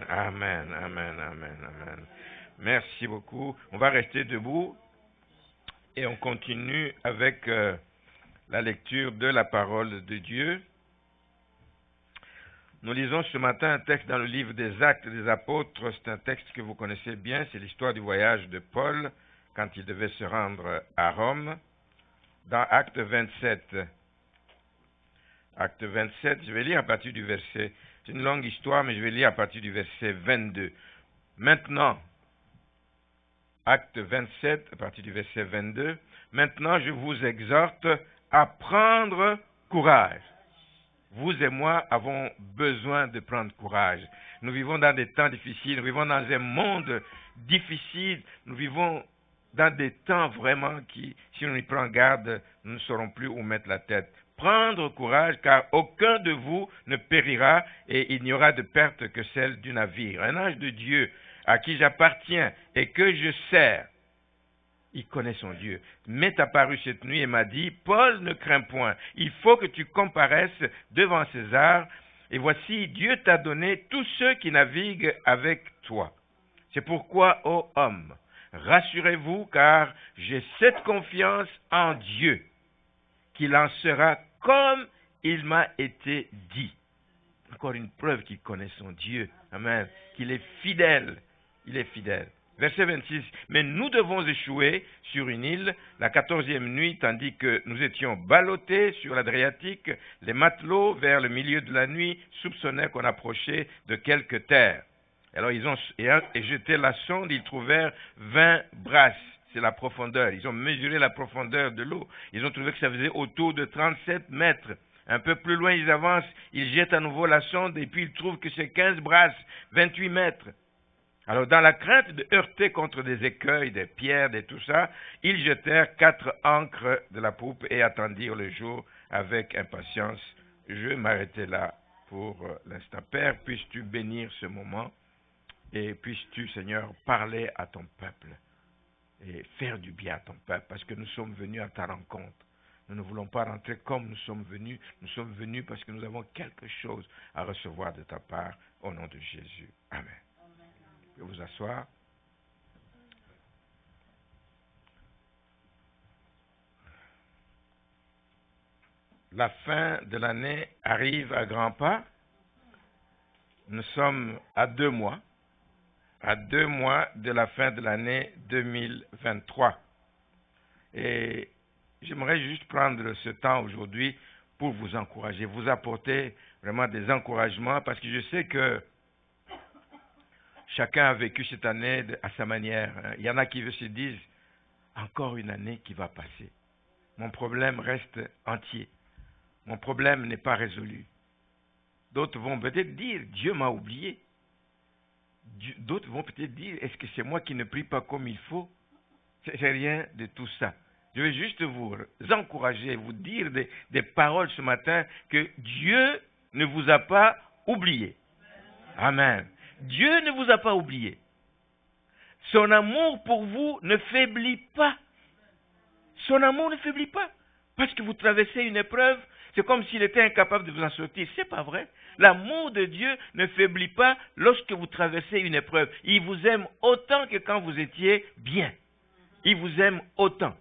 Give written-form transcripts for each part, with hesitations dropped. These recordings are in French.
Amen, amen, amen, amen. Merci beaucoup. On va rester debout et on continue avec la lecture de la parole de Dieu. Nous lisons ce matin un texte dans le livre des Actes des Apôtres. C'est un texte que vous connaissez bien. C'est l'histoire du voyage de Paul quand il devait se rendre à Rome. Dans Acte 27. Acte 27, je vais lire à partir du verset. C'est une longue histoire, mais je vais lire à partir du verset 22. Maintenant, Acte 27, à partir du verset 22. Maintenant, je vous exhorte à prendre courage. Vous et moi avons besoin de prendre courage. Nous vivons dans des temps difficiles, nous vivons dans un monde difficile, nous vivons dans des temps vraiment qui, si on y prend garde, nous ne saurons plus où mettre la tête. Prendre courage, car aucun de vous ne périra et il n'y aura de perte que celle du navire. Un ange de Dieu à qui j'appartiens et que je sers, il connaît son Dieu, m'est apparu cette nuit et m'a dit, Paul, ne crains point, il faut que tu comparaisses devant César, et voici, Dieu t'a donné tous ceux qui naviguent avec toi. C'est pourquoi, ô homme, rassurez-vous, car j'ai cette confiance en Dieu, qu'il en sera comme il m'a été dit. Encore une preuve qu'il connaît son Dieu, amen, qu'il est fidèle, il est fidèle. Verset 26, mais nous devons échouer sur une île la 14e nuit, tandis que nous étions ballottés sur l'Adriatique. Les matelots, vers le milieu de la nuit, soupçonnaient qu'on approchait de quelque terre. Alors ils ont jeté la sonde, ils trouvèrent 20 brasses, c'est la profondeur. Ils ont mesuré la profondeur de l'eau. Ils ont trouvé que ça faisait autour de 37 mètres. Un peu plus loin, ils avancent, ils jettent à nouveau la sonde et puis ils trouvent que c'est 15 brasses, 28 mètres. Alors, dans la crainte de heurter contre des écueils, des pierres, et tout ça, ils jetèrent 4 ancres de la poupe et attendirent le jour avec impatience. Je vais m'arrêter là pour l'instant. Père, puisses-tu bénir ce moment et puisses-tu, Seigneur, parler à ton peuple et faire du bien à ton peuple parce que nous sommes venus à ta rencontre. Nous ne voulons pas rentrer comme nous sommes venus parce que nous avons quelque chose à recevoir de ta part au nom de Jésus. Amen. Vous asseoir. La fin de l'année arrive à grands pas. Nous sommes à 2 mois. À 2 mois de la fin de l'année 2023. Et j'aimerais juste prendre ce temps aujourd'hui pour vous encourager, vous apporter vraiment des encouragements parce que je sais que chacun a vécu cette année à sa manière. Il y en a qui se disent, encore une année qui va passer. Mon problème reste entier. Mon problème n'est pas résolu. D'autres vont peut-être dire, Dieu m'a oublié. D'autres vont peut-être dire, est-ce que c'est moi qui ne prie pas comme il faut? C'est rien de tout ça. Je vais juste vous encourager, vous dire des paroles ce matin que Dieu ne vous a pas oublié. Amen. Dieu ne vous a pas oublié. Son amour pour vous ne faiblit pas. Son amour ne faiblit pas. Parce que vous traversez une épreuve, c'est comme s'il était incapable de vous en sortir. C'est pas vrai. L'amour de Dieu ne faiblit pas lorsque vous traversez une épreuve. Il vous aime autant que quand vous étiez bien. Il vous aime autant.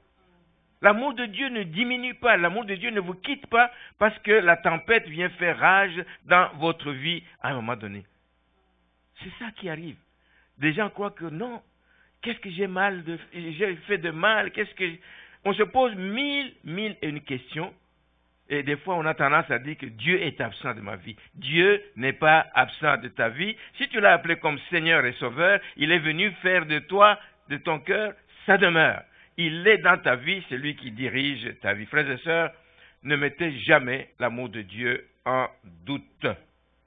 L'amour de Dieu ne diminue pas. L'amour de Dieu ne vous quitte pas parce que la tempête vient faire rage dans votre vie à un moment donné. C'est ça qui arrive. Des gens croient que non. Qu'est-ce que j'ai fait de mal? On se pose mille et une questions. Et des fois, on a tendance à dire que Dieu est absent de ma vie. Dieu n'est pas absent de ta vie. Si tu l'as appelé comme Seigneur et Sauveur, il est venu faire de toi, de ton cœur, sa demeure. Il est dans ta vie, c'est lui qui dirige ta vie. Frères et sœurs, ne mettez jamais l'amour de Dieu en doute.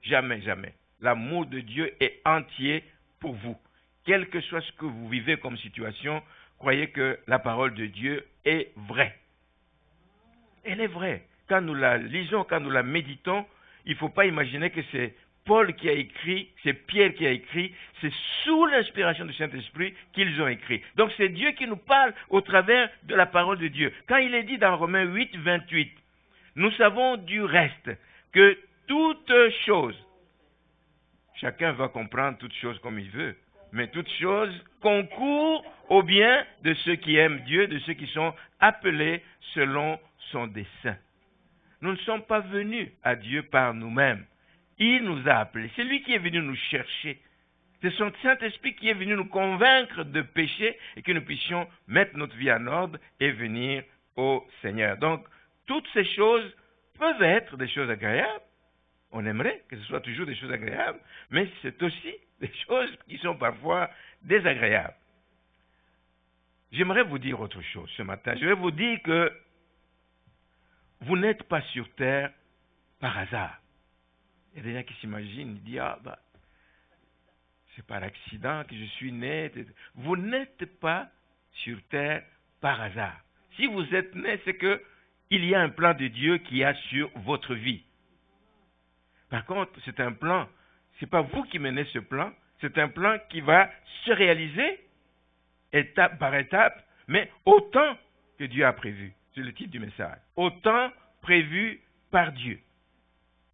Jamais, jamais. L'amour de Dieu est entier pour vous. Quel que soit ce que vous vivez comme situation, croyez que la parole de Dieu est vraie. Elle est vraie. Quand nous la lisons, quand nous la méditons, il ne faut pas imaginer que c'est Paul qui a écrit, c'est Pierre qui a écrit, c'est sous l'inspiration du Saint-Esprit qu'ils ont écrit. Donc c'est Dieu qui nous parle au travers de la parole de Dieu. Quand il est dit dans Romains 8, 28, nous savons du reste que toute chose chacun va comprendre toutes choses comme il veut. Mais toutes choses concourent au bien de ceux qui aiment Dieu, de ceux qui sont appelés selon son dessein. Nous ne sommes pas venus à Dieu par nous-mêmes. Il nous a appelés. C'est lui qui est venu nous chercher. C'est son Saint-Esprit qui est venu nous convaincre de péché et que nous puissions mettre notre vie en ordre et venir au Seigneur. Donc, toutes ces choses peuvent être des choses agréables. On aimerait que ce soit toujours des choses agréables, mais c'est aussi des choses qui sont parfois désagréables. J'aimerais vous dire autre chose ce matin. Je vais vous dire que vous n'êtes pas sur terre par hasard. Il y a des gens qui s'imaginent, ils disent, c'est par accident que je suis né. Vous n'êtes pas sur terre par hasard. Si vous êtes né, c'est qu'il y a un plan de Dieu qui y a sur votre vie. Par contre, c'est un plan, ce n'est pas vous qui menez ce plan, c'est un plan qui va se réaliser étape par étape, mais autant que Dieu a prévu. C'est le titre du message. Autant prévu par Dieu.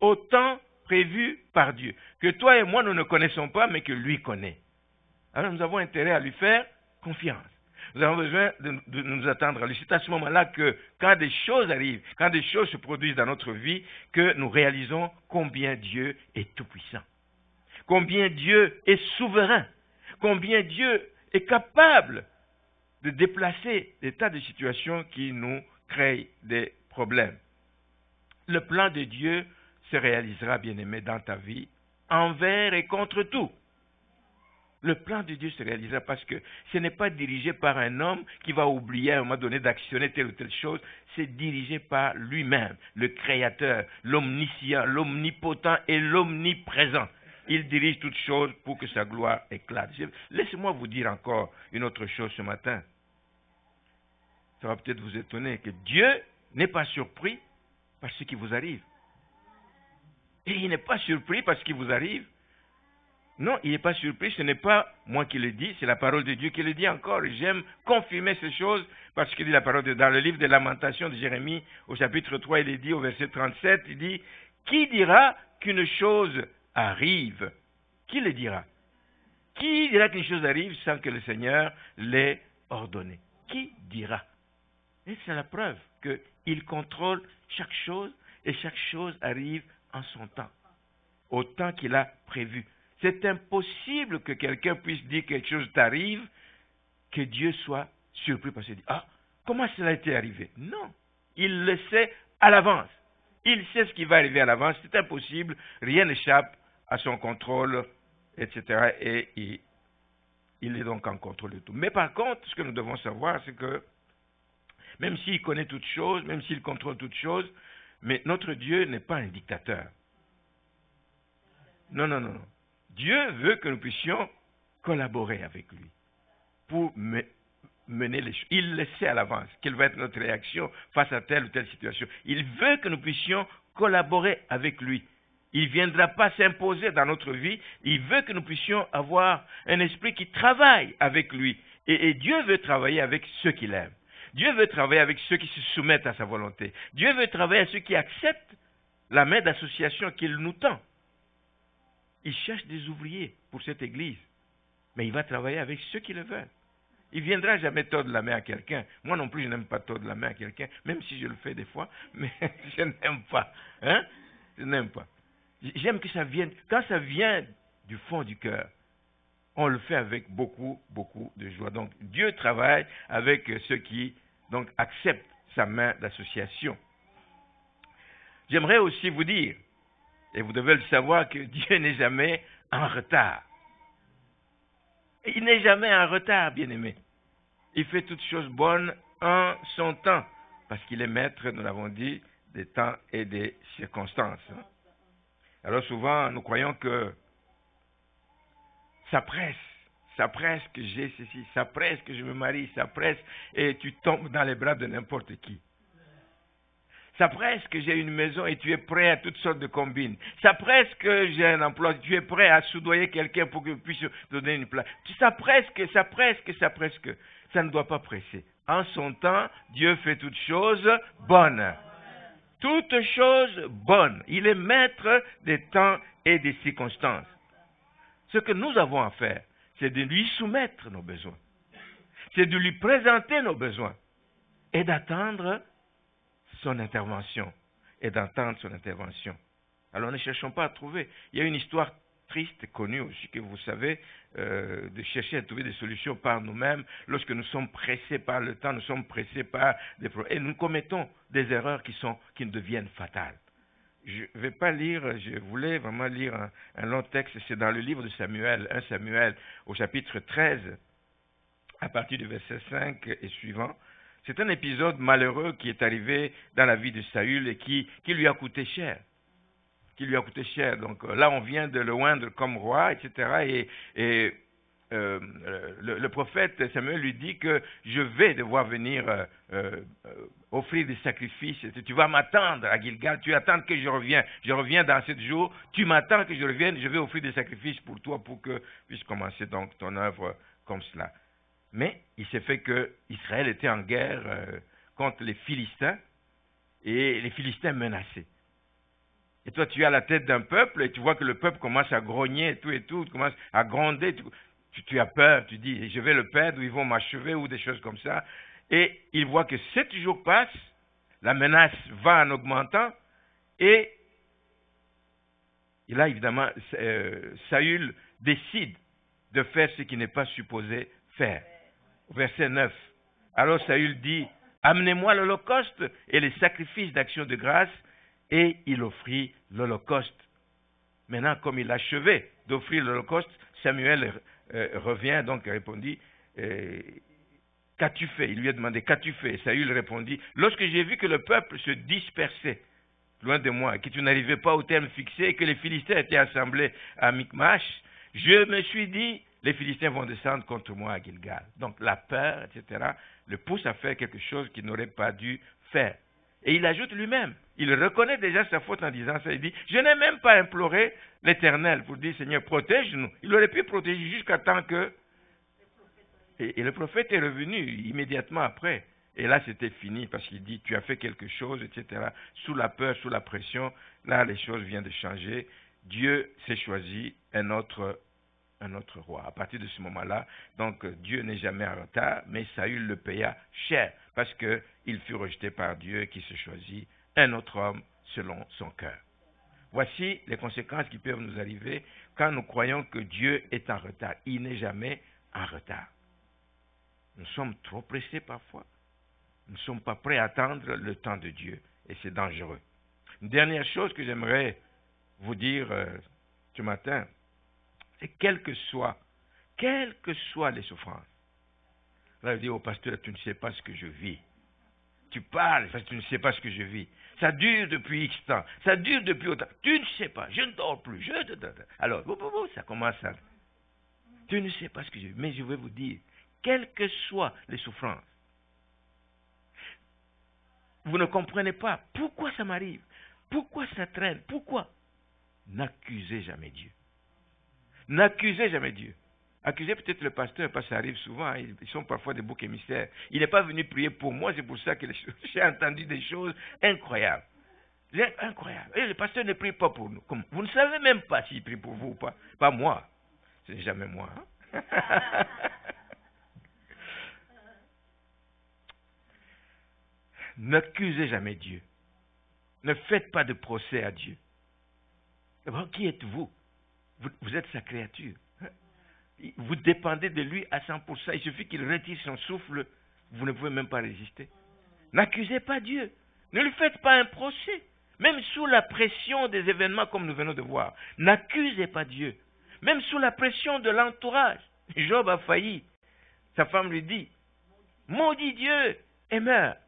Autant prévu par Dieu. Que toi et moi, nous ne connaissons pas, mais que lui connaît. Alors nous avons intérêt à lui faire confiance. Nous avons besoin de nous attendre à lui. C'est à ce moment-là que, quand des choses arrivent, quand des choses se produisent dans notre vie, que nous réalisons combien Dieu est tout-puissant. Combien Dieu est souverain. Combien Dieu est capable de déplacer des tas de situations qui nous créent des problèmes. Le plan de Dieu se réalisera, bien-aimé, dans ta vie, envers et contre tout. Le plan de Dieu se réalisera parce que ce n'est pas dirigé par un homme qui va oublier à un moment donné d'actionner telle ou telle chose. C'est dirigé par lui-même, le Créateur, l'Omniscient, l'Omnipotent et l'Omniprésent. Il dirige toutes choses pour que sa gloire éclate. Laissez-moi vous dire encore une autre chose ce matin. Ça va peut-être vous étonner que Dieu n'est pas surpris par ce qui vous arrive. Et il n'est pas surpris par ce qui vous arrive. Non, il n'est pas surpris, ce n'est pas moi qui le dis, c'est la parole de Dieu qui le dit encore. J'aime confirmer ces choses parce que dit la parole dans le livre de Lamentations de Jérémie, au chapitre 3, il est dit au verset 37, il dit « Qui dira qu'une chose arrive ?» Qui le dira? Qui dira qu'une chose arrive sans que le Seigneur l'ait ordonné? Qui dira? Et c'est la preuve qu'il contrôle chaque chose et chaque chose arrive en son temps, au temps qu'il a prévu. C'est impossible que quelqu'un puisse dire que quelque chose t'arrive, que Dieu soit surpris parce qu'il dit « Ah, comment cela a été arrivé ?» Non, il le sait à l'avance. Il sait ce qui va arriver à l'avance, c'est impossible, rien n'échappe à son contrôle, etc. Et il est donc en contrôle de tout. Mais par contre, ce que nous devons savoir, c'est que même s'il connaît toutes choses, même s'il contrôle toutes choses, mais notre Dieu n'est pas un dictateur. Non, non, non, non. Dieu veut que nous puissions collaborer avec lui pour mener les choses. Il le sait à l'avance, quelle va être notre réaction face à telle ou telle situation. Il veut que nous puissions collaborer avec lui. Il ne viendra pas s'imposer dans notre vie. Il veut que nous puissions avoir un esprit qui travaille avec lui. Et Dieu veut travailler avec ceux qu'il aime. Dieu veut travailler avec ceux qui se soumettent à sa volonté. Dieu veut travailler avec ceux qui acceptent la main d'association qu'il nous tend. Il cherche des ouvriers pour cette église, mais il va travailler avec ceux qui le veulent. Il ne viendra jamais tordre la main à quelqu'un. Moi non plus, je n'aime pas tordre la main à quelqu'un, même si je le fais des fois, mais je n'aime pas. Hein? Je n'aime pas. J'aime que ça vienne, quand ça vient du fond du cœur, on le fait avec beaucoup, beaucoup de joie. Donc, Dieu travaille avec ceux qui donc, acceptent sa main d'association. J'aimerais aussi vous dire, et vous devez le savoir, que Dieu n'est jamais en retard. Il n'est jamais en retard, bien-aimé. Il fait toutes choses bonnes en son temps, parce qu'il est maître, nous l'avons dit, des temps et des circonstances. Alors souvent, nous croyons que ça presse que j'ai ceci, ça presse que je me marie, ça presse, et tu tombes dans les bras de n'importe qui. Ça presse que j'ai une maison et tu es prêt à toutes sortes de combines. Ça presse que j'ai un emploi, tu es prêt à soudoyer quelqu'un pour que je puisse donner une place. Ça presse que. Ça ne doit pas presser. En son temps, Dieu fait toutes choses bonnes. Toutes choses bonnes. Il est maître des temps et des circonstances. Ce que nous avons à faire, c'est de lui soumettre nos besoins. C'est de lui présenter nos besoins et d'attendre son intervention. Alors ne cherchons pas à trouver. Il y a une histoire triste, connue aussi, que vous savez, de chercher à trouver des solutions par nous-mêmes. Lorsque nous sommes pressés par le temps, nous sommes pressés par des problèmes. Et nous commettons des erreurs qui deviennent fatales. Je ne vais pas lire, je voulais vraiment lire un long texte, c'est dans le livre de Samuel, 1 Samuel, au chapitre 13, à partir du verset 5 et suivant. C'est un épisode malheureux qui est arrivé dans la vie de Saül et qui lui a coûté cher. Donc là, on vient de le oindre comme roi, etc. Et le prophète Samuel lui dit que je vais devoir venir offrir des sacrifices. Tu vas m'attendre à Gilgal, tu attends que je revienne. Je reviens dans 7 jours, tu m'attends que je revienne, je vais offrir des sacrifices pour toi pour que puisse commencer donc ton œuvre comme cela. Mais il s'est fait que Israël était en guerre contre les Philistins et les Philistins menaçaient. Et toi, tu es à la tête d'un peuple et tu vois que le peuple commence à grogner et tout, commence à gronder. Tu as peur, tu dis, je vais le perdre, ou ils vont m'achever, ou des choses comme ça. Et il voit que 7 jours passent, la menace va en augmentant, et là, évidemment, Saül décide de faire ce qu'il n'est pas supposé faire. Verset 9. Alors Saül dit, amenez-moi l'holocauste et les sacrifices d'action de grâce, et il offrit l'holocauste. Maintenant, comme il achevait d'offrir l'holocauste, Samuel revient, donc répondit, qu'as-tu fait? Il lui a demandé, qu'as-tu fait? Saül répondit, lorsque j'ai vu que le peuple se dispersait loin de moi, et que tu n'arrivais pas au terme fixé, et que les Philistins étaient assemblés à Michmash, je me suis dit, les Philistins vont descendre contre moi à Gilgal. Donc la peur, etc., le pousse à faire quelque chose qu'il n'aurait pas dû faire. Et il ajoute lui-même, il reconnaît déjà sa faute en disant ça, il dit, je n'ai même pas imploré l'Éternel pour dire, Seigneur, protège-nous. Il aurait pu protéger jusqu'à temps que... Et le prophète est revenu immédiatement après. Et là, c'était fini parce qu'il dit, tu as fait quelque chose, etc. Sous la peur, sous la pression, là, les choses viennent de changer. Dieu s'est choisi un autre roi. À partir de ce moment-là, donc Dieu n'est jamais en retard, mais Saül le paya cher parce qu'il fut rejeté par Dieu qui se choisit un autre homme selon son cœur. Voici les conséquences qui peuvent nous arriver quand nous croyons que Dieu est en retard. Il n'est jamais en retard. Nous sommes trop pressés parfois. Nous ne sommes pas prêts à attendre le temps de Dieu et c'est dangereux. Une dernière chose que j'aimerais vous dire ce matin, c'est quelles que soient les souffrances. Là, je dis au pasteur, tu ne sais pas ce que je vis. Tu parles parce que tu ne sais pas ce que je vis. Ça dure depuis X temps. Ça dure depuis autant. Tu ne sais pas. Je ne dors plus. Alors, ça commence à... Tu ne sais pas ce que je vis. Mais je vais vous dire, quelles que soient les souffrances, vous ne comprenez pas pourquoi ça m'arrive. Pourquoi ça traîne. Pourquoi? N'accusez jamais Dieu. N'accusez jamais Dieu. Accusez peut-être le pasteur, parce que ça arrive souvent, hein, ils sont parfois des boucs émissaires. Il n'est pas venu prier pour moi, c'est pour ça que j'ai entendu des choses incroyables. Incroyables. Et le pasteur ne prie pas pour nous. Comme, vous ne savez même pas s'il prie pour vous ou pas. Pas moi. Ce n'est jamais moi. Hein? N'accusez jamais Dieu. Ne faites pas de procès à Dieu. D'abord, qui êtes-vous? Vous êtes sa créature. Vous dépendez de lui à 100%. Il suffit qu'il retire son souffle, vous ne pouvez même pas résister. N'accusez pas Dieu. Ne lui faites pas un procès. Même sous la pression des événements comme nous venons de voir. N'accusez pas Dieu. Même sous la pression de l'entourage. Job a failli. Sa femme lui dit, maudit Dieu et meurt.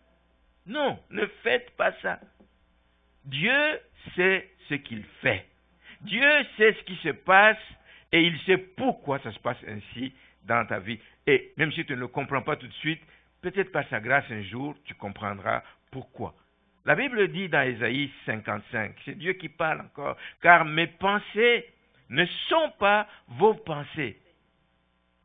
Non, ne faites pas ça. Dieu sait ce qu'il fait. Dieu sait ce qui se passe et il sait pourquoi ça se passe ainsi dans ta vie. Et même si tu ne le comprends pas tout de suite, peut-être par sa grâce un jour, tu comprendras pourquoi. La Bible dit dans Ésaïe 55, c'est Dieu qui parle encore, car mes pensées ne sont pas vos pensées.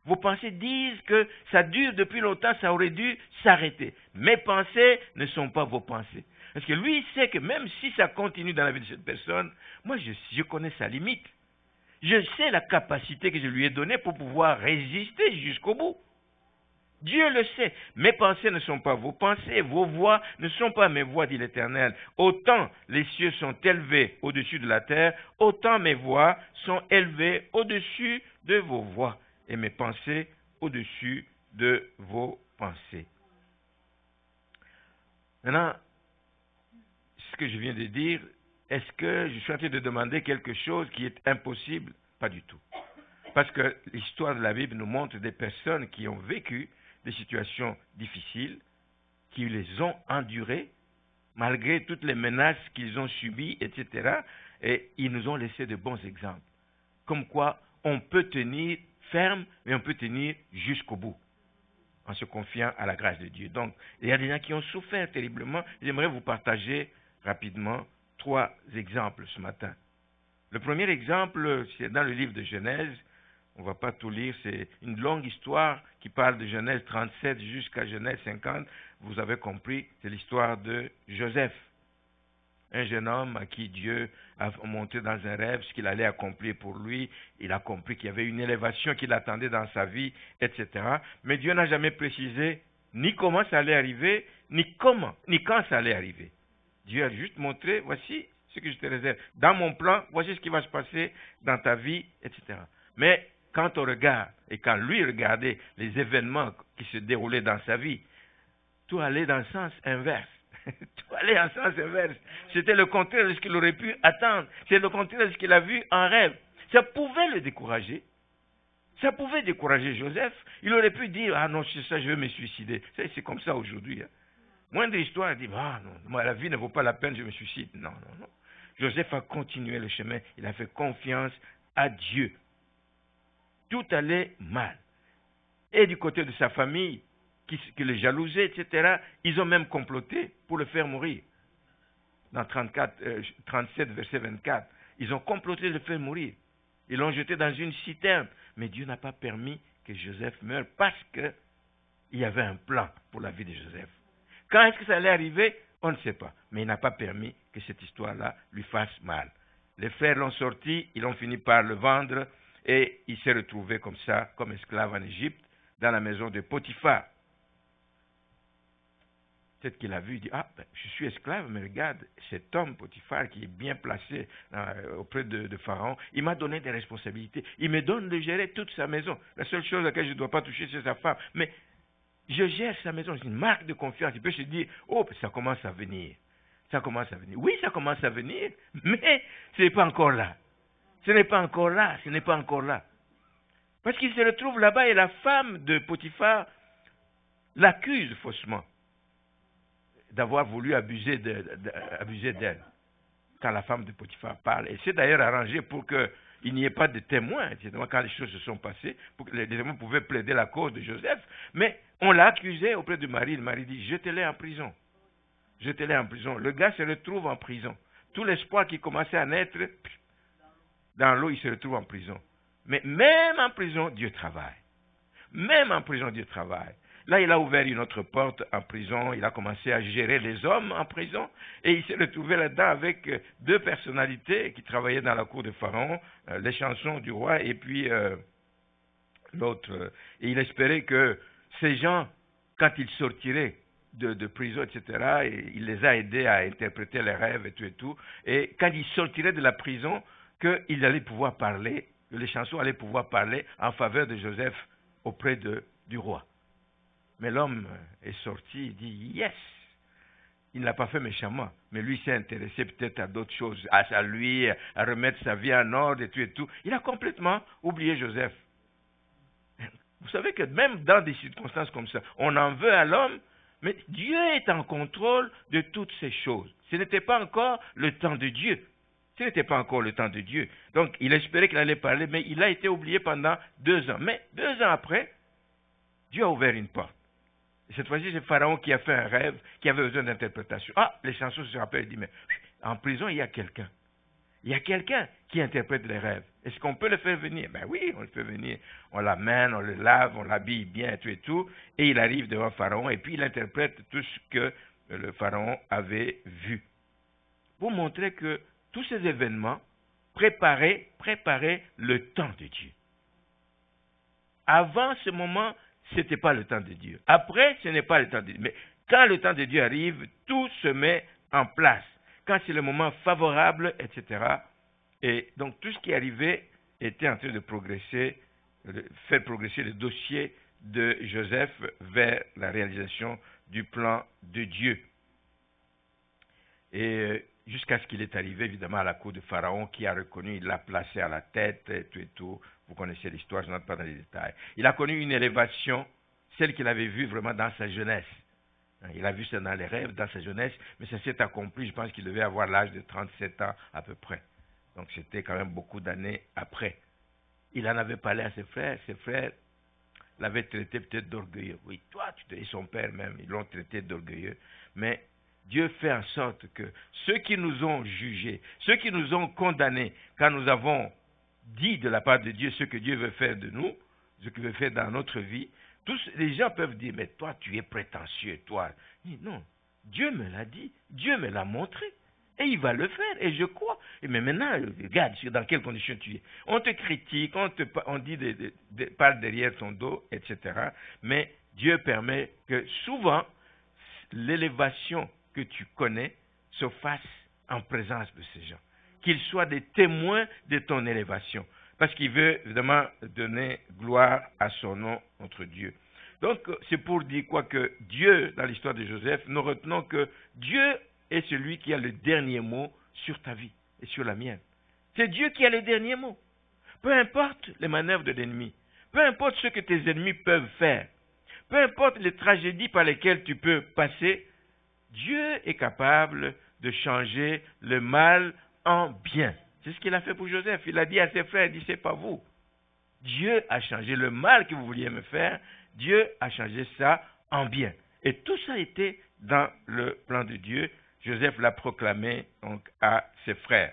Vos pensées disent que ça dure depuis longtemps, ça aurait dû s'arrêter. Mes pensées ne sont pas vos pensées. Parce que lui, il sait que même si ça continue dans la vie de cette personne, moi, je connais sa limite. Je sais la capacité que je lui ai donnée pour pouvoir résister jusqu'au bout. Dieu le sait. Mes pensées ne sont pas vos pensées, vos voix ne sont pas mes voix, dit l'Éternel. Autant les cieux sont élevés au-dessus de la terre, autant mes voix sont élevées au-dessus de vos voix, et mes pensées au-dessus de vos pensées. Maintenant, ce que je viens de dire, est-ce que je suis en train de demander quelque chose qui est impossible? Pas du tout. Parce que l'histoire de la Bible nous montre des personnes qui ont vécu des situations difficiles, qui les ont endurées, malgré toutes les menaces qu'ils ont subies, etc. Et ils nous ont laissé de bons exemples. Comme quoi, on peut tenir ferme, mais on peut tenir jusqu'au bout, en se confiant à la grâce de Dieu. Donc, il y a des gens qui ont souffert terriblement. J'aimerais vous partager rapidement 3 exemples ce matin. Le premier exemple, c'est dans le livre de Genèse. On ne va pas tout lire, c'est une longue histoire qui parle de Genèse 37 jusqu'à Genèse 50. Vous avez compris, c'est l'histoire de Joseph. Un jeune homme à qui Dieu a montré dans un rêve ce qu'il allait accomplir pour lui. Il a compris qu'il y avait une élévation qui l'attendait dans sa vie, etc. Mais Dieu n'a jamais précisé ni comment ça allait arriver, ni quand ça allait arriver. Dieu a juste montré, voici ce que je te réserve. Dans mon plan, voici ce qui va se passer dans ta vie, etc. Mais quand on regarde, et quand lui regardait les événements qui se déroulaient dans sa vie, tout allait dans le sens inverse. Tout allait en sens inverse. C'était le contraire de ce qu'il aurait pu attendre. C'est le contraire de ce qu'il a vu en rêve. Ça pouvait le décourager. Ça pouvait décourager Joseph. Il aurait pu dire, ah non, c'est ça, je vais me suicider. C'est comme ça aujourd'hui. Hein. Moindre histoire, il dit, ah non, moi, la vie ne vaut pas la peine, je me suicide. Non, non, non. Joseph a continué le chemin. Il a fait confiance à Dieu. Tout allait mal. Et du côté de sa famille, qui le jalousait, etc., ils ont même comploté pour le faire mourir. Dans 37, verset 24, ils ont comploté de le faire mourir. Ils l'ont jeté dans une citerne. Mais Dieu n'a pas permis que Joseph meure parce qu'il y avait un plan pour la vie de Joseph. Quand est-ce que ça allait arriver? On ne sait pas. Mais il n'a pas permis que cette histoire-là lui fasse mal. Les frères l'ont sorti, ils ont fini par le vendre et il s'est retrouvé comme ça, comme esclave en Égypte, dans la maison de Potiphar. Peut-être qu'il a vu, il dit, ah, ben, je suis esclave, mais regarde, cet homme, Potiphar, qui est bien placé auprès de Pharaon, il m'a donné des responsabilités. Il me donne de gérer toute sa maison. La seule chose à laquelle je ne dois pas toucher, c'est sa femme. Mais je gère sa maison, c'est une marque de confiance. Il peut se dire, oh, ça commence à venir. Ça commence à venir. Oui, ça commence à venir, mais ce n'est pas encore là. Ce n'est pas encore là, ce n'est pas encore là. Parce qu'il se retrouve là-bas et la femme de Potiphar l'accuse faussement d'avoir voulu abuser d'elle. Quand la femme de Potiphar parle, et c'est d'ailleurs arrangé pour qu'il n'y ait pas de témoins, quand les choses se sont passées, pour que les témoins pouvaient plaider la cause de Joseph, mais on l'a accusé auprès du mari. Le mari dit, jetez-les en prison. Jetez-les en prison. Le gars se retrouve en prison. Tout l'espoir qui commençait à naître dans l'eau, il se retrouve en prison. Mais même en prison, Dieu travaille. Même en prison, Dieu travaille. Là, il a ouvert une autre porte en prison. Il a commencé à gérer les hommes en prison. Et il s'est retrouvé là-dedans avec 2 personnalités qui travaillaient dans la cour de Pharaon, les chansons du roi et puis l'autre. Et il espérait que ces gens, quand ils sortiraient de prison, etc., et il les a aidés à interpréter les rêves et tout. Et quand ils sortiraient de la prison, qu'ils allaient pouvoir parler, que les chansons allaient pouvoir parler en faveur de Joseph auprès du roi. Mais l'homme est sorti, il dit, yes, il ne l'a pas fait méchamment, mais lui s'est intéressé peut-être à d'autres choses, à lui, à remettre sa vie en ordre et tout. Il a complètement oublié Joseph. Vous savez que même dans des circonstances comme ça, on en veut à l'homme, mais Dieu est en contrôle de toutes ces choses. Ce n'était pas encore le temps de Dieu. Ce n'était pas encore le temps de Dieu. Donc, il espérait qu'il allait parler, mais il a été oublié pendant 2 ans. Mais 2 ans après, Dieu a ouvert une porte. Et cette fois-ci, c'est Pharaon qui a fait un rêve, qui avait besoin d'interprétation. Ah, les chansons se rappellent, il dit, mais en prison, il y a quelqu'un. Il y a quelqu'un qui interprète les rêves. Est-ce qu'on peut le faire venir? Ben oui, on le fait venir. On l'amène, on le lave, on l'habille bien, et tout. Et il arrive devant Pharaon, et puis il interprète tout ce que le Pharaon avait vu. Pour montrer que tous ces événements préparer le temps de Dieu. Avant ce moment, ce n'était pas le temps de Dieu. Après, ce n'est pas le temps de Dieu. Mais quand le temps de Dieu arrive, tout se met en place. Quand c'est le moment favorable, etc. Et donc tout ce qui arrivait était en train de progresser, de faire progresser le dossier de Joseph vers la réalisation du plan de Dieu. Et jusqu'à ce qu'il est arrivé, évidemment, à la cour de Pharaon, qui a reconnu, il l'a placé à la tête, et tout. Vous connaissez l'histoire, je n'entre pas dans les détails. Il a connu une élévation, celle qu'il avait vue vraiment dans sa jeunesse. Il a vu ça dans les rêves, dans sa jeunesse, mais ça s'est accompli, je pense qu'il devait avoir l'âge de 37 ans à peu près. Donc c'était quand même beaucoup d'années après. Il en avait parlé à ses frères l'avaient traité peut-être d'orgueilleux. Oui, toi, et son père même, ils l'ont traité d'orgueilleux. Mais Dieu fait en sorte que ceux qui nous ont jugés, ceux qui nous ont condamnés, quand nous avons dit de la part de Dieu ce que Dieu veut faire de nous, ce qu'il veut faire dans notre vie, tous les gens peuvent dire, mais toi, tu es prétentieux, toi. Non, Dieu me l'a dit, Dieu me l'a montré. Et il va le faire, et je crois. Mais maintenant, regarde dans quelles conditions tu es. On te critique, on dit parle derrière ton dos, etc. Mais Dieu permet que souvent, l'élévation que tu connais se fasse en présence de ces gens. Qu'ils soient des témoins de ton élévation. Parce qu'il veut évidemment donner gloire à son nom, notre Dieu. Donc, c'est pour dire quoi que Dieu, dans l'histoire de Joseph, nous retenons que Dieu est celui qui a le dernier mot sur ta vie et sur la mienne. C'est Dieu qui a le dernier mot. Peu importe les manœuvres de l'ennemi, peu importe ce que tes ennemis peuvent faire, peu importe les tragédies par lesquelles tu peux passer, Dieu est capable de changer le mal en bien. C'est ce qu'il a fait pour Joseph. Il a dit à ses frères, il dit, c'est pas vous. Dieu a changé le mal que vous vouliez me faire, Dieu a changé ça en bien. Et tout ça était dans le plan de Dieu. Joseph l'a proclamé donc à ses frères.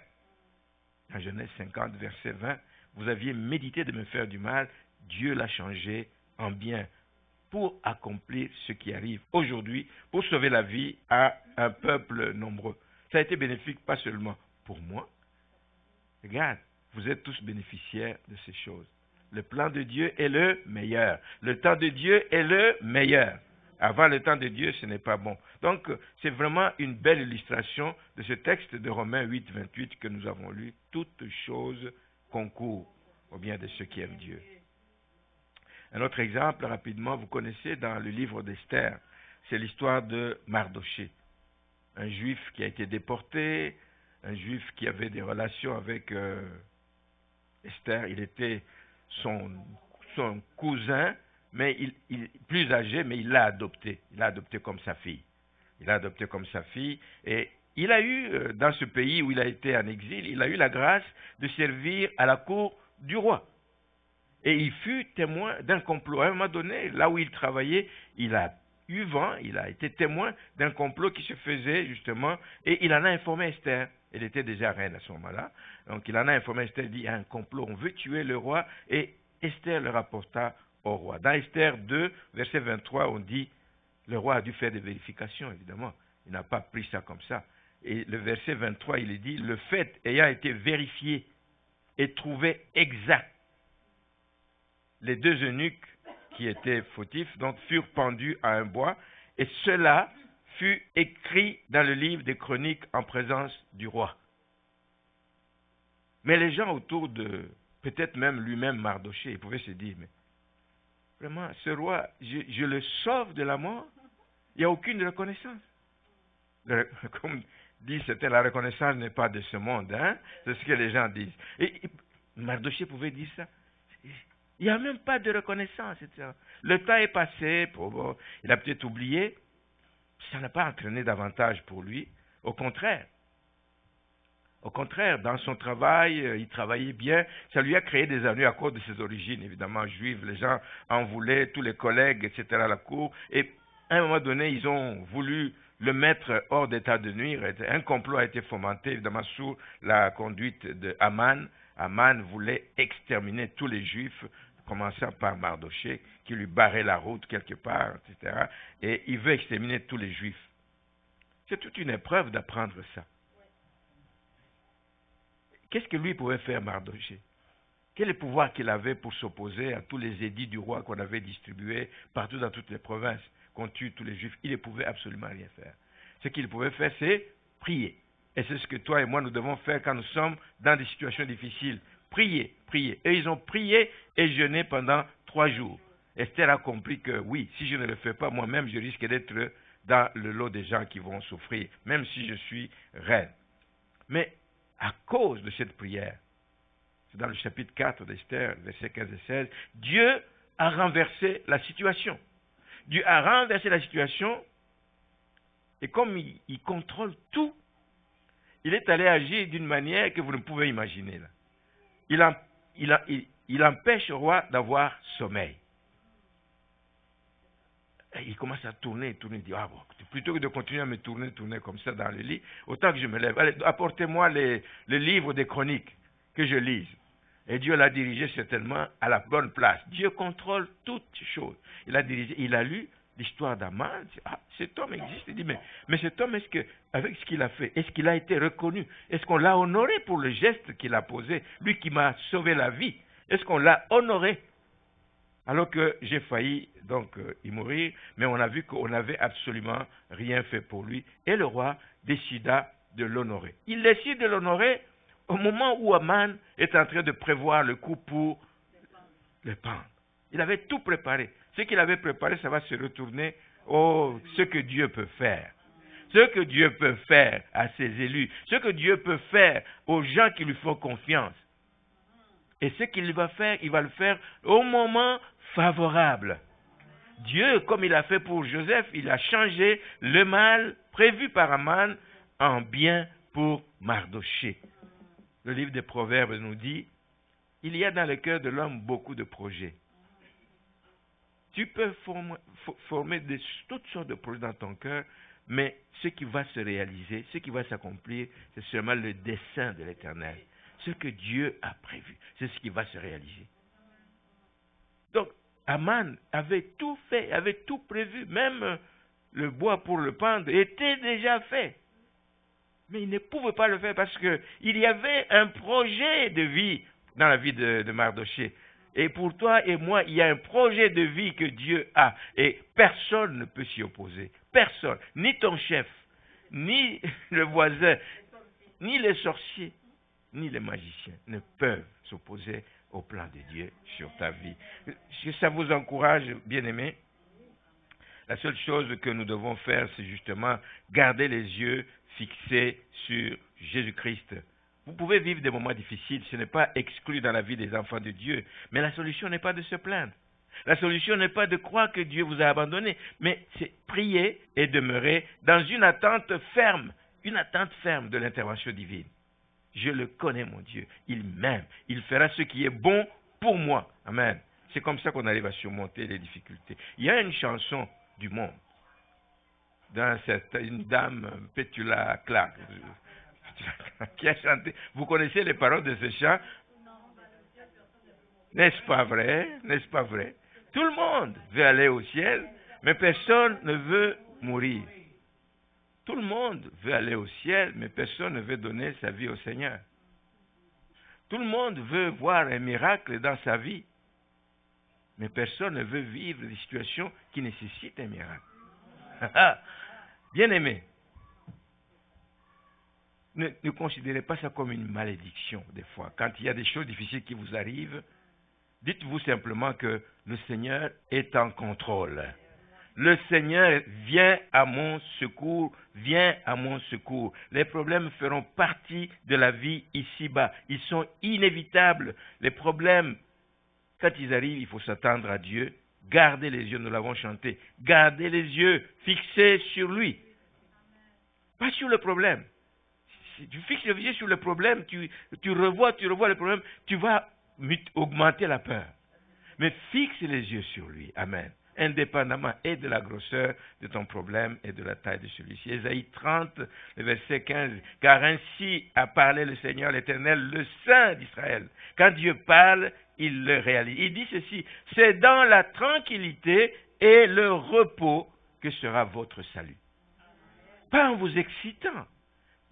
En Genèse 50, verset 20, vous aviez médité de me faire du mal, Dieu l'a changé en bien pour accomplir ce qui arrive aujourd'hui, pour sauver la vie à un peuple nombreux. Ça a été bénéfique pas seulement pour moi. Regarde, vous êtes tous bénéficiaires de ces choses. Le plan de Dieu est le meilleur. Le temps de Dieu est le meilleur. Avant le temps de Dieu, ce n'est pas bon. Donc, c'est vraiment une belle illustration de ce texte de Romains 8, 28 que nous avons lu. Toutes choses concourent au bien de ceux qui aiment Dieu. Un autre exemple, rapidement, vous connaissez dans le livre d'Esther, c'est l'histoire de Mardoché. Un juif qui a été déporté, un juif qui avait des relations avec Esther. Il était son cousin, mais il plus âgé, mais il l'a adopté. Il l'a adopté comme sa fille. Il l'a adopté comme sa fille. Et il a eu, dans ce pays où il a été en exil, il a eu la grâce de servir à la cour du roi. Et il fut témoin d'un complot. À un moment donné, là où il travaillait, il a eu vent, il a été témoin d'un complot qui se faisait justement, et il en a informé Esther. Elle était déjà reine à ce moment-là. Donc il en a informé Esther, il dit, il y a un complot, on veut tuer le roi, et Esther le rapporta au roi. Dans Esther 2, verset 23, on dit, le roi a dû faire des vérifications, évidemment. Il n'a pas pris ça comme ça. Et le verset 23, il est dit, le fait ayant été vérifié et trouvé exact, les deux eunuques qui étaient fautifs donc furent pendus à un bois, et cela fut écrit dans le livre des chroniques en présence du roi. Mais les gens autour de, peut-être même lui-même Mardoché, ils pouvaient se dire, mais vraiment, ce roi, je le sauve de la mort, il n'y a aucune reconnaissance. Comme dit certains, la reconnaissance n'est pas de ce monde, hein? C'est ce que les gens disent. Et Mardoché pouvait dire ça. Il n'y a même pas de reconnaissance, etc. Le temps est passé, il a peut-être oublié, ça n'a pas entraîné davantage pour lui. Au contraire, dans son travail, il travaillait bien, ça lui a créé des ennuis à cause de ses origines, évidemment, juives. Les gens en voulaient, tous les collègues, etc., à la cour. Et à un moment donné, ils ont voulu le mettre hors d'état de nuire. Un complot a été fomenté, évidemment, sous la conduite de Haman. Haman voulait exterminer tous les Juifs, commençant par Mardoché, qui lui barrait la route quelque part, etc. Et il veut exterminer tous les Juifs. C'est toute une épreuve d'apprendre ça. qu'est-ce que lui pouvait faire, Mardochée? Quel est le pouvoir qu'il avait pour s'opposer à tous les édits du roi qu'on avait distribués partout dans toutes les provinces, qu'on tue tous les juifs? Il ne pouvait absolument rien faire. Ce qu'il pouvait faire, c'est prier. Et c'est ce que toi et moi, nous devons faire quand nous sommes dans des situations difficiles. Prier, prier. Et ils ont prié et jeûné pendant 3 jours. Esther a compris que oui, si je ne le fais pas moi-même, je risque d'être dans le lot des gens qui vont souffrir, même si je suis reine. Mais à cause de cette prière, c'est dans le chapitre 4 d'Esther, versets 15 et 16, Dieu a renversé la situation. Dieu a renversé la situation et comme il contrôle tout, il est allé agir d'une manière que vous ne pouvez imaginer. Là. Il empêche le roi d'avoir sommeil. Et il commence à tourner, il dit, ah bon, plutôt que de continuer à me tourner comme ça dans le lit, autant que je me lève. Allez, apportez-moi le livre des chroniques, que je lise. Et Dieu l'a dirigé certainement à la bonne place. Dieu contrôle toutes choses. Il a dirigé, il a lu l'histoire d'Aman. Ah, cet homme existe. Il dit, mais cet homme, est-ce que, avec ce qu'il a fait, est-ce qu'il a été reconnu? Est-ce qu'on l'a honoré pour le geste qu'il a posé? Lui qui m'a sauvé la vie. Est-ce qu'on l'a honoré? Alors que j'ai failli donc y mourir, mais on a vu qu'on n'avait absolument rien fait pour lui. Et le roi décida de l'honorer. Il décide de l'honorer au moment où Aman est en train de prévoir le coup pour le pendre. Il avait tout préparé. Ce qu'il avait préparé, ça va se retourner. Oh, ce que Dieu peut faire. Ce que Dieu peut faire à ses élus. Ce que Dieu peut faire aux gens qui lui font confiance. Et ce qu'il va faire, il va le faire au moment favorable. Dieu, comme il a fait pour Joseph, il a changé le mal prévu par Aman en bien pour Mardochée. Le livre des Proverbes nous dit, il y a dans le cœur de l'homme beaucoup de projets. Tu peux former toutes sortes de projets dans ton cœur, mais ce qui va se réaliser, ce qui va s'accomplir, c'est seulement le dessein de l'Éternel. Ce que Dieu a prévu, c'est ce qui va se réaliser. Donc, Aman avait tout fait, avait tout prévu, même le bois pour le pendre était déjà fait. Mais il ne pouvait pas le faire parce qu'il y avait un projet de vie dans la vie de Mardochée. Et pour toi et moi, il y a un projet de vie que Dieu a. Et personne ne peut s'y opposer. Personne. Ni ton chef, ni le voisin, ni les sorciers, ni les magiciens ne peuvent s'opposer au plan de Dieu sur ta vie. Si ça vous encourage, bien-aimés, la seule chose que nous devons faire, c'est justement garder les yeux fixés sur Jésus-Christ. Vous pouvez vivre des moments difficiles, ce n'est pas exclu dans la vie des enfants de Dieu, mais la solution n'est pas de se plaindre. La solution n'est pas de croire que Dieu vous a abandonné, mais c'est prier et demeurer dans une attente ferme de l'intervention divine. Je le connais, mon Dieu. Il m'aime. Il fera ce qui est bon pour moi. Amen. C'est comme ça qu'on arrive à surmonter les difficultés. Il y a une chanson du monde une dame, Petula Clark, qui a chanté. Vous connaissez les paroles de ce chant? N'est-ce pas vrai? N'est-ce pas vrai? Tout le monde veut aller au ciel, mais personne ne veut mourir. Tout le monde veut aller au ciel, mais personne ne veut donner sa vie au Seigneur. Tout le monde veut voir un miracle dans sa vie, mais personne ne veut vivre des situations qui nécessitent un miracle. Bien-aimés, ne considérez pas ça comme une malédiction des fois. Quand il y a des choses difficiles qui vous arrivent, dites-vous simplement que le Seigneur est en contrôle. Le Seigneur vient à mon secours, vient à mon secours. Les problèmes feront partie de la vie ici-bas. Ils sont inévitables. Les problèmes, quand ils arrivent, il faut s'attendre à Dieu. Gardez les yeux, nous l'avons chanté. Gardez les yeux fixés sur lui. Pas sur le problème. Si tu fixes les yeux sur le problème, tu revois le problème, tu vas augmenter la peur. Mais fixe les yeux sur lui. Amen. Indépendamment et de la grosseur de ton problème et de la taille de celui-ci. Ésaïe 30, le verset 15. Car ainsi a parlé le Seigneur l'Éternel, le Saint d'Israël. Quand Dieu parle, il le réalise. Il dit ceci, c'est dans la tranquillité et le repos que sera votre salut. Pas en vous excitant.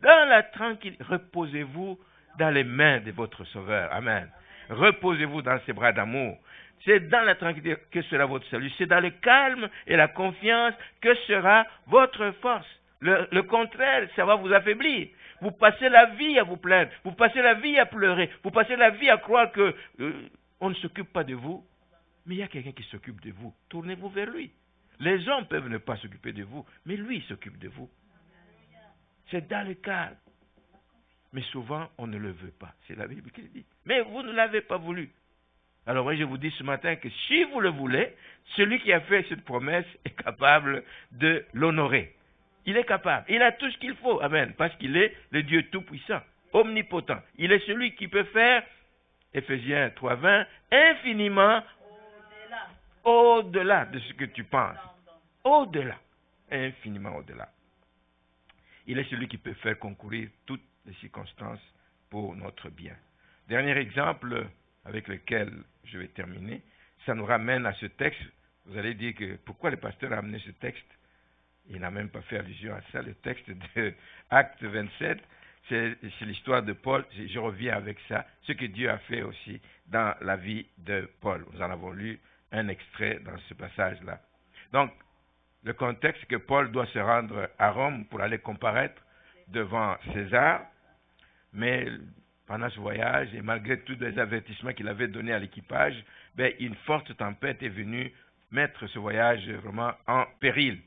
Dans la tranquillité, reposez-vous dans les mains de votre Sauveur. Amen. Reposez-vous dans ses bras d'amour. C'est dans la tranquillité que sera votre salut. C'est dans le calme et la confiance que sera votre force. Le contraire, ça va vous affaiblir. Vous passez la vie à vous plaindre. Vous passez la vie à pleurer. Vous passez la vie à croire que on ne s'occupe pas de vous. Mais il y a quelqu'un qui s'occupe de vous. Tournez-vous vers lui. Les hommes peuvent ne pas s'occuper de vous, mais lui il s'occupe de vous. C'est dans le calme. Mais souvent, on ne le veut pas. C'est la Bible qui le dit. Mais vous ne l'avez pas voulu. Alors moi, je vous dis ce matin que si vous le voulez, celui qui a fait cette promesse est capable de l'honorer. Il est capable. Il a tout ce qu'il faut. Amen. Parce qu'il est le Dieu tout-puissant, omnipotent. Il est celui qui peut faire, Éphésiens 3:20, infiniment au-delà de ce que tu penses. Au-delà. Infiniment au-delà. Il est celui qui peut faire concourir toutes les circonstances pour notre bien. Dernier exemple avec lequel je vais terminer, ça nous ramène à ce texte. Vous allez dire que pourquoi le pasteur a amené ce texte? Il n'a même pas fait allusion à ça. Le texte de Acte 27, c'est l'histoire de Paul. Je reviens avec ça. Ce que Dieu a fait aussi dans la vie de Paul. Nous en avons lu un extrait dans ce passage-là. Donc, le contexte, c'est que Paul doit se rendre à Rome pour aller comparaître devant César, mais pendant ce voyage, et malgré tous les avertissements qu'il avait donnés à l'équipage, une forte tempête est venue mettre ce voyage vraiment en péril.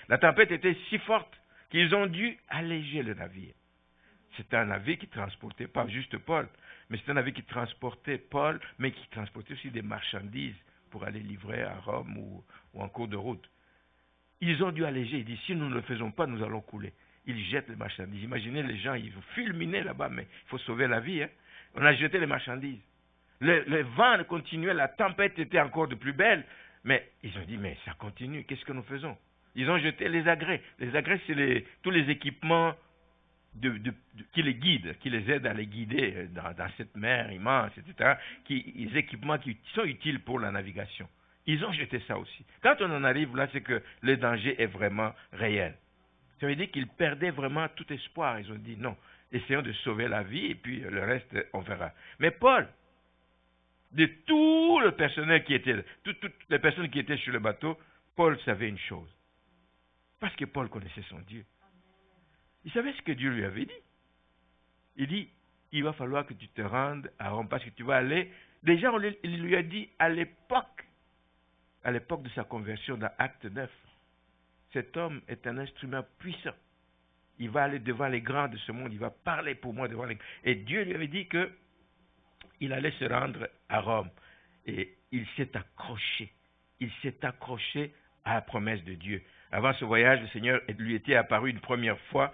La tempête était si forte qu'ils ont dû alléger le navire. C'était un navire qui transportait pas juste Paul, mais c'était un navire qui transportait Paul, mais qui transportait aussi des marchandises pour aller livrer à Rome ou en cours de route. Ils ont dû alléger. Ils disent, si nous ne le faisons pas, nous allons couler. Ils jettent les marchandises. Imaginez les gens, ils vont fulminer là-bas, mais il faut sauver la vie. Hein. On a jeté les marchandises. Le vent continuait, la tempête était encore de plus belle. Mais ils ont dit, mais ça continue, qu'est-ce que nous faisons? Ils ont jeté les agrès. Les agrès, c'est tous les équipements qui les guident, qui les aident à les guider dans cette mer immense, etc. Les équipements qui sont utiles pour la navigation. Ils ont jeté ça aussi. Quand on en arrive là, c'est que le danger est vraiment réel. Ça veut dire qu'ils perdaient vraiment tout espoir. Ils ont dit non, essayons de sauver la vie et puis le reste, on verra. Mais Paul, de tout le personnel qui était, toutes les personnes qui étaient sur le bateau, Paul savait une chose. Parce que Paul connaissait son Dieu. Il savait ce que Dieu lui avait dit. Il dit, il va falloir que tu te rendes à Rome parce que tu vas aller. Déjà, il lui a dit à l'époque de sa conversion dans Acte 9, cet homme est un instrument puissant. Il va aller devant les grands de ce monde, il va parler pour moi devant les grands. Et Dieu lui avait dit qu'il allait se rendre à Rome. Et il s'est accroché à la promesse de Dieu. Avant ce voyage, le Seigneur lui était apparu une première fois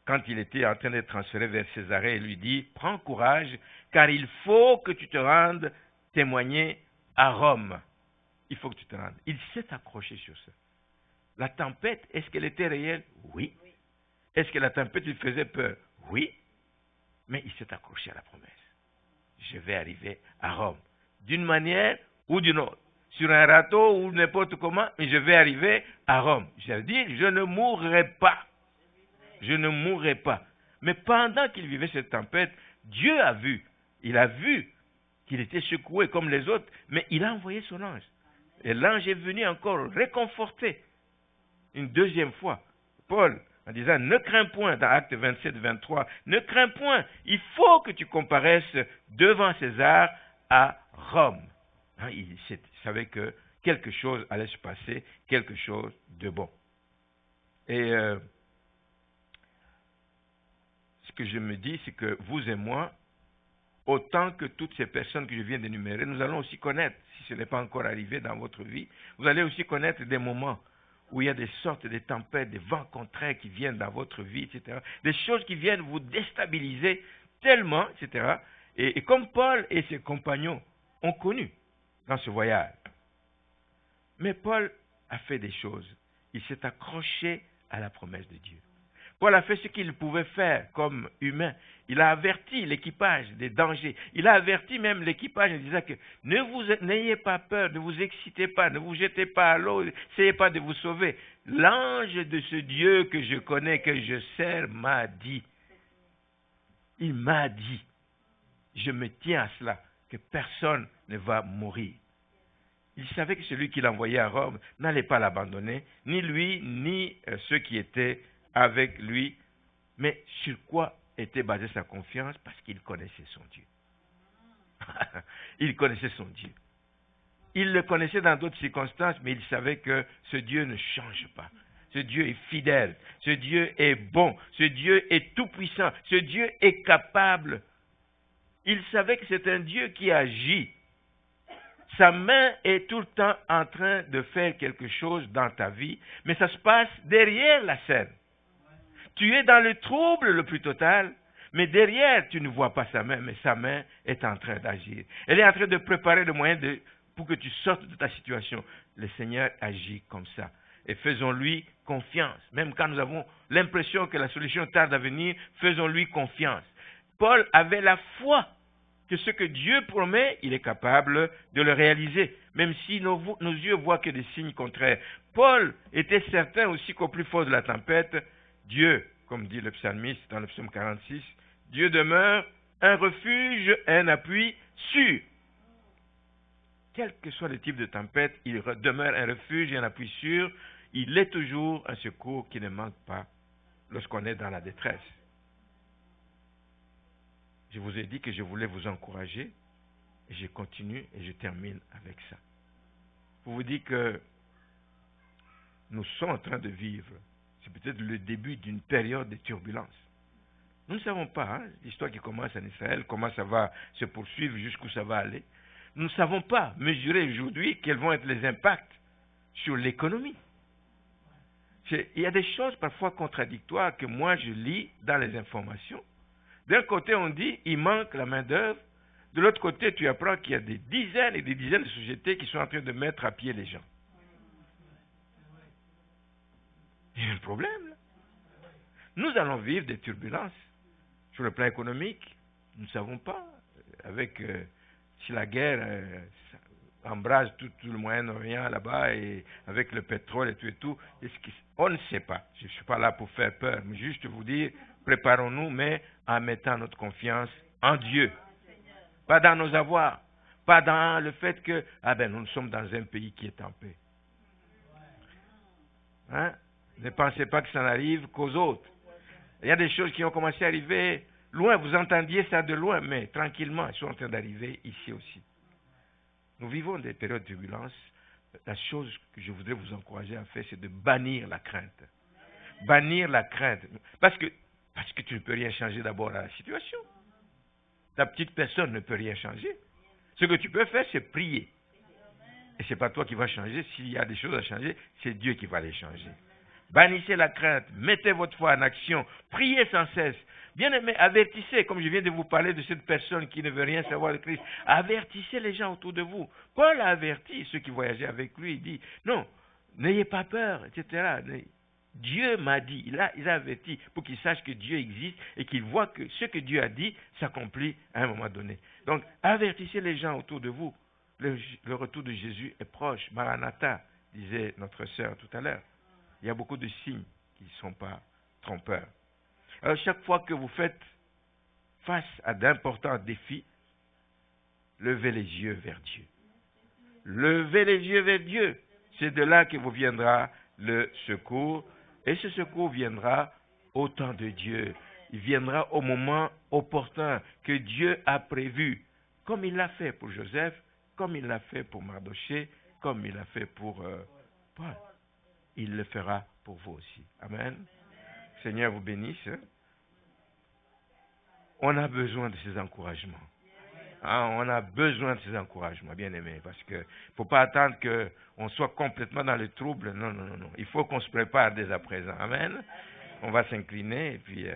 quand il était en train d'être transféré vers Césarée et lui dit, prends courage, car il faut que tu te rendes témoigner à Rome. Il faut que tu te rendes. Il s'est accroché sur ça. La tempête, est-ce qu'elle était réelle? Oui. Est-ce que la tempête lui faisait peur? Oui. Mais il s'est accroché à la promesse. Je vais arriver à Rome. D'une manière ou d'une autre. Sur un râteau ou n'importe comment, mais je vais arriver à Rome. Je veux dire, je ne mourrai pas. Je ne mourrai pas. Mais pendant qu'il vivait cette tempête, Dieu a vu. Il a vu qu'il était secoué comme les autres, mais il a envoyé son ange. Et l'ange est venu encore réconforter une deuxième fois Paul en disant, ne crains point, dans Acte 27, 23, ne crains point, il faut que tu comparaisses devant César à Rome. Il savait que quelque chose allait se passer, quelque chose de bon. Et ce que je me dis, c'est que vous et moi, autant que toutes ces personnes que je viens d'énumérer, nous allons aussi connaître, si ce n'est pas encore arrivé dans votre vie, vous allez aussi connaître des moments où il y a des sortes de tempêtes, des vents contraires qui viennent dans votre vie, etc. Des choses qui viennent vous déstabiliser tellement, etc. Et comme Paul et ses compagnons ont connu dans ce voyage. Mais Paul a fait des choses. Il s'est accroché à la promesse de Dieu. Paul a fait ce qu'il pouvait faire comme humain. Il a averti l'équipage des dangers. Il a averti même l'équipage en disant que n'ayez pas peur, ne vous excitez pas, ne vous jetez pas à l'eau, n'essayez pas de vous sauver. L'ange de ce Dieu que je connais, que je sers, m'a dit. il m'a dit, je me tiens à cela, que personne ne va mourir. Il savait que celui qu'il envoyait à Rome n'allait pas l'abandonner, ni lui, ni ceux qui étaient avec lui. Mais sur quoi était basée sa confiance? Parce qu'il connaissait son Dieu. Il connaissait son Dieu. Il le connaissait dans d'autres circonstances, mais il savait que ce Dieu ne change pas. Ce Dieu est fidèle. Ce Dieu est bon. Ce Dieu est tout-puissant. Ce Dieu est capable. Il savait que c'est un Dieu qui agit. Sa main est tout le temps en train de faire quelque chose dans ta vie, mais ça se passe derrière la scène. Tu es dans le trouble le plus total, mais derrière, tu ne vois pas sa main, mais sa main est en train d'agir. Elle est en train de préparer le moyen pour que tu sortes de ta situation. Le Seigneur agit comme ça. Et faisons-lui confiance. Même quand nous avons l'impression que la solution tarde à venir, faisons-lui confiance. Paul avait la foi que ce que Dieu promet, il est capable de le réaliser, même si nos yeux voient que des signes contraires. Paul était certain aussi qu'au plus fort de la tempête, Dieu, comme dit le psalmiste dans le psaume 46, Dieu demeure un refuge, un appui sûr. Quel que soit le type de tempête, il demeure un refuge et un appui sûr. Il est toujours un secours qui ne manque pas lorsqu'on est dans la détresse. Je vous ai dit que je voulais vous encourager et je continue et je termine avec ça. Pour vous dire que nous sommes en train de vivre, c'est peut-être le début d'une période de turbulence. Nous ne savons pas, l'histoire qui commence en Israël, comment ça va se poursuivre, jusqu'où ça va aller. Nous ne savons pas mesurer aujourd'hui quels vont être les impacts sur l'économie. Il y a des choses parfois contradictoires que moi je lis dans les informations. D'un côté, on dit il manque la main-d'œuvre. De l'autre côté, tu apprends qu'il y a des dizaines et des dizaines de sociétés qui sont en train de mettre à pied les gens. Il y a un problème, là. Nous allons vivre des turbulences. Sur le plan économique, nous ne savons pas. Avec, si la guerre embrase tout le Moyen-Orient là-bas, et avec le pétrole et tout, on ne sait pas. Je ne suis pas là pour faire peur, mais juste vous dire, préparons-nous, mais en mettant notre confiance en Dieu. Pas dans nos avoirs, pas dans le fait que, nous sommes dans un pays qui est en paix. Ne pensez pas que ça n'arrive qu'aux autres. Il y a des choses qui ont commencé à arriver loin, vous entendiez ça de loin, mais tranquillement, elles sont en train d'arriver ici aussi. Nous vivons des périodes de turbulence. La chose que je voudrais vous encourager à faire, c'est de bannir la crainte. Bannir la crainte. Parce que tu ne peux rien changer d'abord à la situation. Ta petite personne ne peut rien changer. Ce que tu peux faire, c'est prier. Et ce n'est pas toi qui vas changer. S'il y a des choses à changer, c'est Dieu qui va les changer. Bannissez la crainte. Mettez votre foi en action. Priez sans cesse. Bien-aimés, avertissez, comme je viens de vous parler de cette personne qui ne veut rien savoir de Christ. Avertissez les gens autour de vous. Paul a averti ceux qui voyageaient avec lui. Il dit, non, n'ayez pas peur, etc. Dieu m'a dit, il a averti pour qu'il sache que Dieu existe et qu'il voit que ce que Dieu a dit s'accomplit à un moment donné. Donc, avertissez les gens autour de vous. Le retour de Jésus est proche. Maranatha, disait notre sœur tout à l'heure. Il y a beaucoup de signes qui ne sont pas trompeurs. Alors, chaque fois que vous faites face à d'importants défis, levez les yeux vers Dieu. Levez les yeux vers Dieu. C'est de là que vous viendra le secours. Et ce secours viendra au temps de Dieu. Il viendra au moment opportun que Dieu a prévu. Comme il l'a fait pour Joseph, comme il l'a fait pour Mardoché, comme il l'a fait pour Paul. Il le fera pour vous aussi. Amen. Seigneur vous bénisse. On a besoin de ces encouragements. On a besoin de ces encouragements, bien aimés, parce que faut pas attendre qu'on soit complètement dans le trouble. Non. Il faut qu'on se prépare dès à présent. Amen. On va s'incliner et puis...